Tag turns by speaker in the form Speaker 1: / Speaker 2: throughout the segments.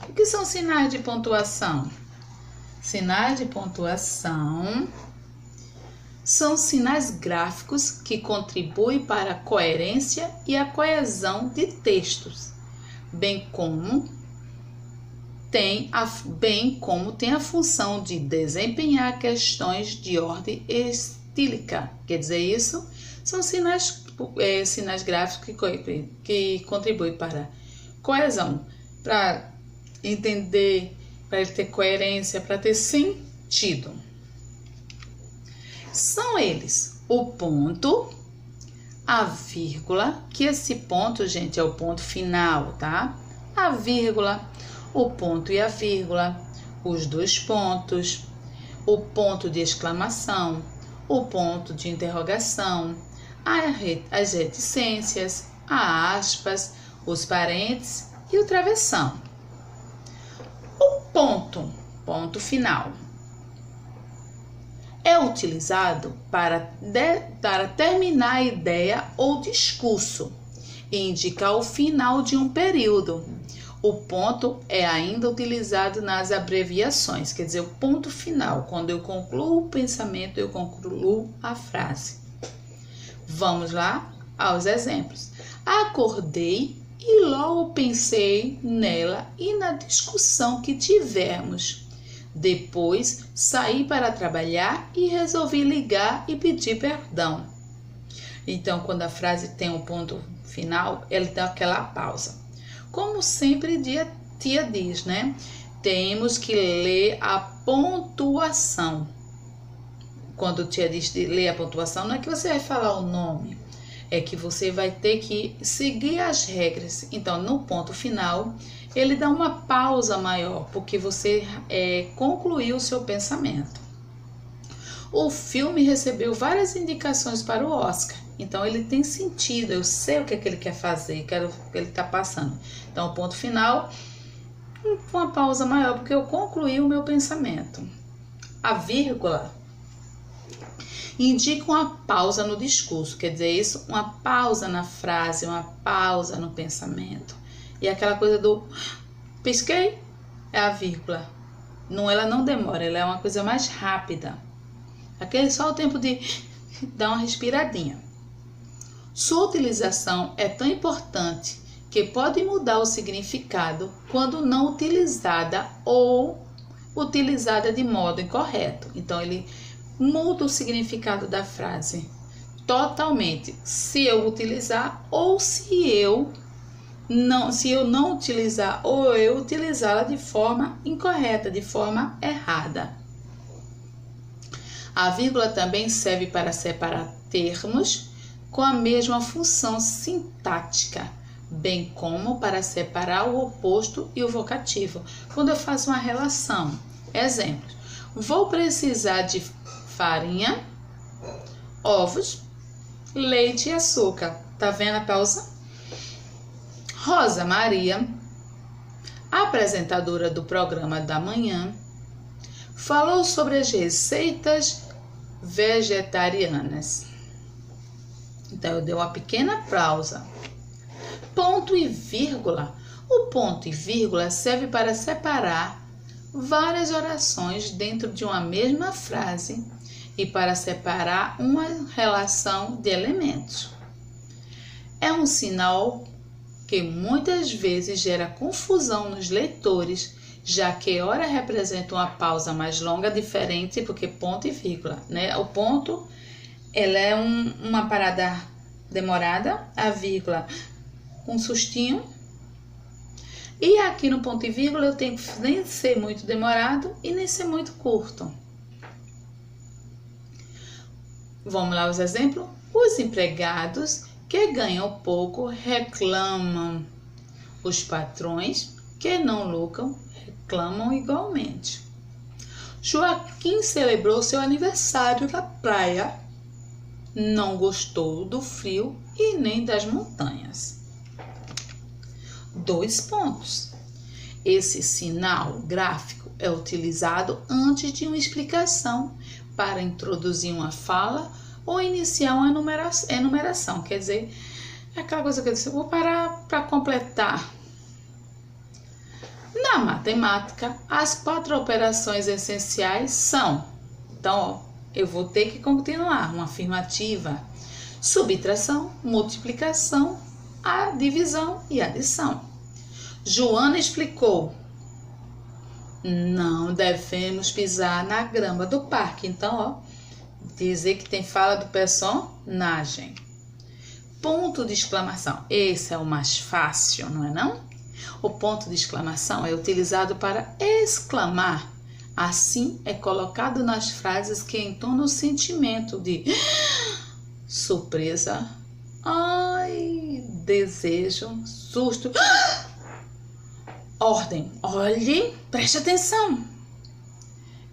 Speaker 1: O que são sinais de pontuação? Sinais de pontuação são sinais gráficos que contribuem para a coerência e a coesão de textos, bem como tem a função de desempenhar questões de ordem estílica. Quer dizer isso? São sinais gráficos que contribuem para coesão, para entender, para ele ter coerência, para ter sentido. São eles o ponto, a vírgula, que esse ponto, gente, é o ponto final, tá? A vírgula, o ponto e a vírgula, os dois pontos, o ponto de exclamação, o ponto de interrogação, as reticências, as aspas, os parênteses e o travessão. O ponto final, é utilizado para terminar a ideia ou discurso e indicar o final de um período. O ponto é ainda utilizado nas abreviações, quer dizer, o ponto final. Quando eu concluo o pensamento, eu concluo a frase. Vamos lá aos exemplos. Acordei e logo pensei nela e na discussão que tivemos. Depois, saí para trabalhar e resolvi ligar e pedir perdão. Então, quando a frase tem um ponto final, ele dá aquela pausa. Como sempre tia diz, né? Temos que ler a pontuação. Quando tia diz de ler a pontuação, não é que você vai falar o nome, é que você vai ter que seguir as regras. Então, no ponto final, ele dá uma pausa maior, porque você concluiu o seu pensamento. O filme recebeu várias indicações para o Oscar, então ele tem sentido, eu sei o que é que ele quer fazer, quero o que ele está passando. Então, o ponto final, uma pausa maior, porque eu concluí o meu pensamento. A vírgula indica uma pausa no discurso, quer dizer isso, uma pausa na frase, uma pausa no pensamento. E aquela coisa do pisquei é a vírgula. Ela não demora, ela é uma coisa mais rápida. Aquele só o tempo de dar uma respiradinha. Sua utilização é tão importante que pode mudar o significado quando não utilizada ou utilizada de modo incorreto. Então, ele muda o significado da frase totalmente, se eu utilizar ou se eu não utilizar ou eu utilizá-la de forma incorreta, de forma errada. A vírgula também serve para separar termos com a mesma função sintática, bem como para separar o oposto e o vocativo. Quando eu faço uma relação, exemplos, vou precisar de farinha, ovos, leite e açúcar. Tá vendo a pausa? Rosa Maria, apresentadora do programa da manhã, falou sobre as receitas vegetarianas. Então, eu dei uma pequena pausa. Ponto e vírgula. O ponto e vírgula serve para separar várias orações dentro de uma mesma frase e para separar uma relação de elementos. É um sinal que muitas vezes gera confusão nos leitores, já que ora representa uma pausa mais longa, diferente, porque ponto e vírgula, né? O ponto, ela é uma parada demorada, a vírgula, um sustinho. E aqui no ponto e vírgula eu tenho que nem ser muito demorado e nem ser muito curto. Vamos lá os exemplos? Os empregados que ganham pouco reclamam. Os patrões que não lucram reclamam igualmente. Joaquim celebrou seu aniversário na praia. Não gostou do frio e nem das montanhas. 2 pontos. Esse sinal gráfico é utilizado antes de uma explicação para introduzir uma fala ou iniciar uma enumeração. Quer dizer, é aquela coisa que eu disse, eu vou parar para completar. Na matemática, as 4 operações essenciais são, então, ó, eu vou ter que continuar, uma afirmativa, subtração, multiplicação, a divisão e adição. Joana explicou, não devemos pisar na grama do parque. Então, ó, dizer que tem fala do personagem. Ponto de exclamação. Esse é o mais fácil, não é não? O ponto de exclamação é utilizado para exclamar. Assim, é colocado nas frases que entonam o sentimento de surpresa, ai, desejo, susto, ordem, olhe, preste atenção,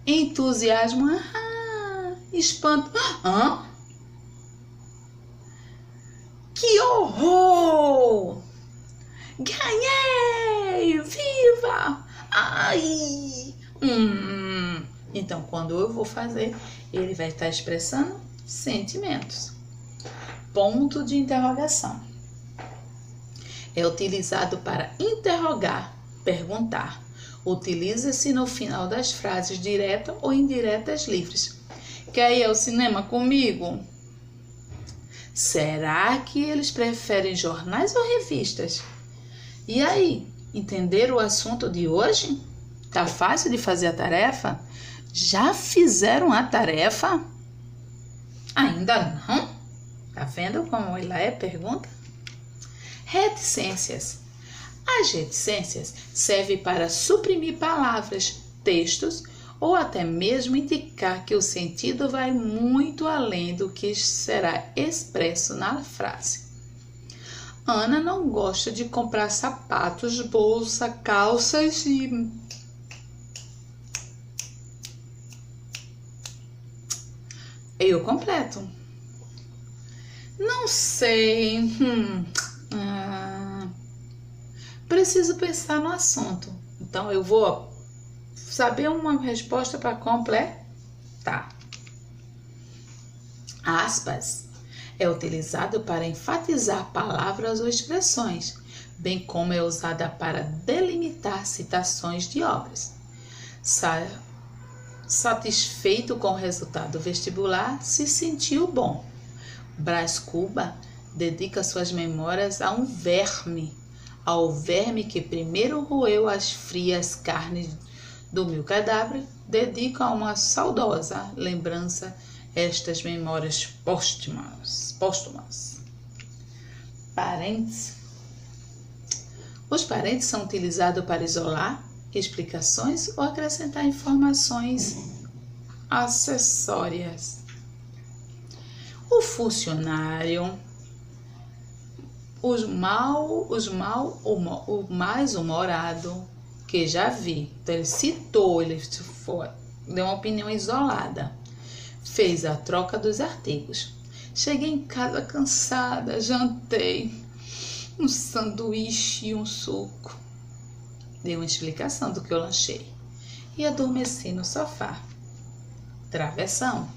Speaker 1: entusiasmo, espanto, que horror, ganhei, viva, ai, Então, quando eu vou fazer, ele vai estar expressando sentimentos. Ponto de interrogação. É utilizado para interrogar, perguntar. Utiliza-se no final das frases direta ou indiretas livres. Quer ir ao cinema comigo? Será que eles preferem jornais ou revistas? E aí, entenderam o assunto de hoje? Tá fácil de fazer a tarefa? Já fizeram a tarefa? Ainda não? Tá vendo como ela é? Pergunta. Reticências. As reticências servem para suprimir palavras, textos ou até mesmo indicar que o sentido vai muito além do que será expresso na frase. Ana não gosta de comprar sapatos, bolsa, calças e... Eu completo. Não sei. Preciso pensar no assunto. Então, eu vou saber uma resposta para completar. Aspas. É utilizado para enfatizar palavras ou expressões, bem como é usada para delimitar citações de obras. Satisfeito com o resultado vestibular, se sentiu bom. Brás Cuba dedica suas memórias a um verme, ao verme que primeiro roeu as frias carnes do meu cadáver, dedica a uma saudosa lembrança estas memórias póstumas. Parentes. Os parentes são utilizados para isolar explicações ou acrescentar informações acessórias. O funcionário, o mais humorado, que já vi. Então, ele citou, ele deu uma opinião isolada. Fez a troca dos artigos. Cheguei em casa cansada, jantei um sanduíche e um suco. Dei uma explicação do que eu lanchei e adormeci no sofá. Travessão.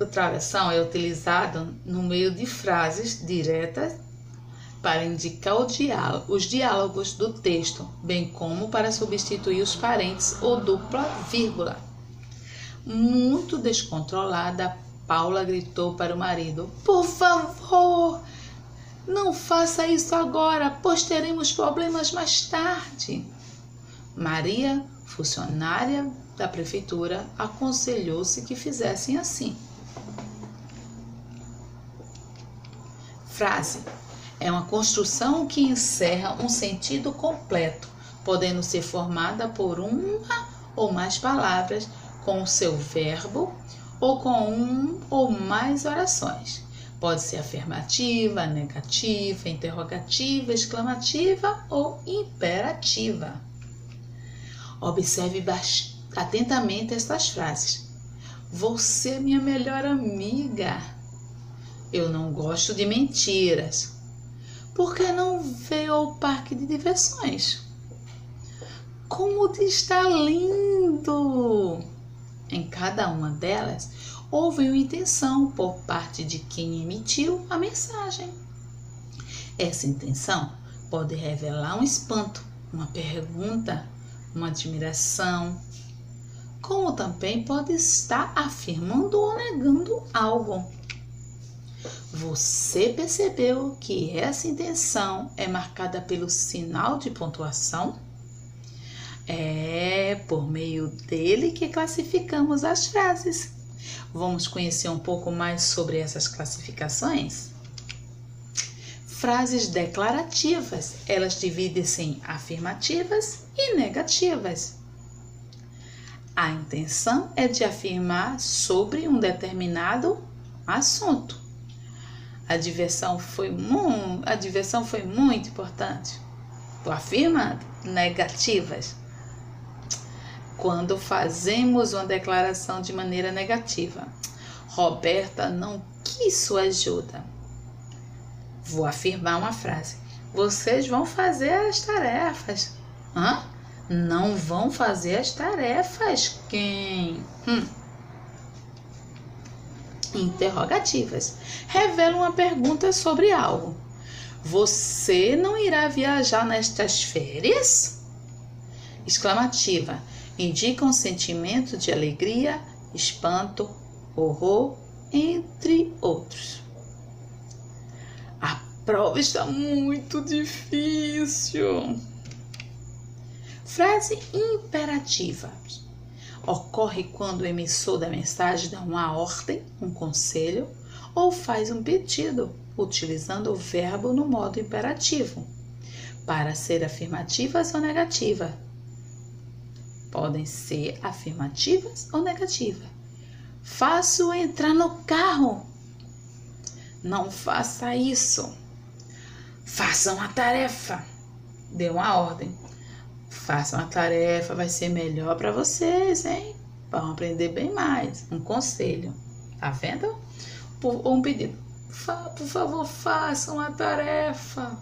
Speaker 1: O travessão é utilizado no meio de frases diretas para indicar os diálogos do texto, bem como para substituir os parênteses ou dupla vírgula. Muito descontrolada, Paula gritou para o marido: "Por favor, não faça isso agora, pois teremos problemas mais tarde." Maria, funcionária da prefeitura, aconselhou-se que fizessem assim. Frase. É uma construção que encerra um sentido completo, podendo ser formada por uma ou mais palavras com o seu verbo ou com um ou mais orações. Pode ser afirmativa, negativa, interrogativa, exclamativa ou imperativa. Observe atentamente estas frases. Você é minha melhor amiga. Eu não gosto de mentiras. Por que não veio ao parque de diversões? Como está lindo! Em cada uma delas, houve uma intenção por parte de quem emitiu a mensagem. Essa intenção pode revelar um espanto, uma pergunta, uma admiração, como também pode estar afirmando ou negando algo. Você percebeu que essa intenção é marcada pelo sinal de pontuação? É por meio dele que classificamos as frases. Vamos conhecer um pouco mais sobre essas classificações? Frases declarativas, elas dividem-se em afirmativas e negativas. A intenção é de afirmar sobre um determinado assunto. A diversão foi muito importante. Estou afirmando. Negativas. Quando fazemos uma declaração de maneira negativa. Roberta não quis sua ajuda. Vou afirmar uma frase. Vocês vão fazer as tarefas. Hã? Não vão fazer as tarefas. Quem? Interrogativas. Revela uma pergunta sobre algo. Você não irá viajar nestas férias? Exclamativa. Indica um sentimento de alegria, espanto, horror, entre outros. A prova está muito difícil. Frase imperativa. Ocorre quando o emissor da mensagem dá uma ordem, um conselho ou faz um pedido, utilizando o verbo no modo imperativo, para ser afirmativas ou negativas. Podem ser afirmativas ou negativas. Faço entrar no carro. Não faça isso. Faça uma tarefa. Dê uma ordem. Façam a tarefa, vai ser melhor para vocês, hein? Vão aprender bem mais. Um conselho. Tá vendo? Ou um pedido. Por favor, façam a tarefa.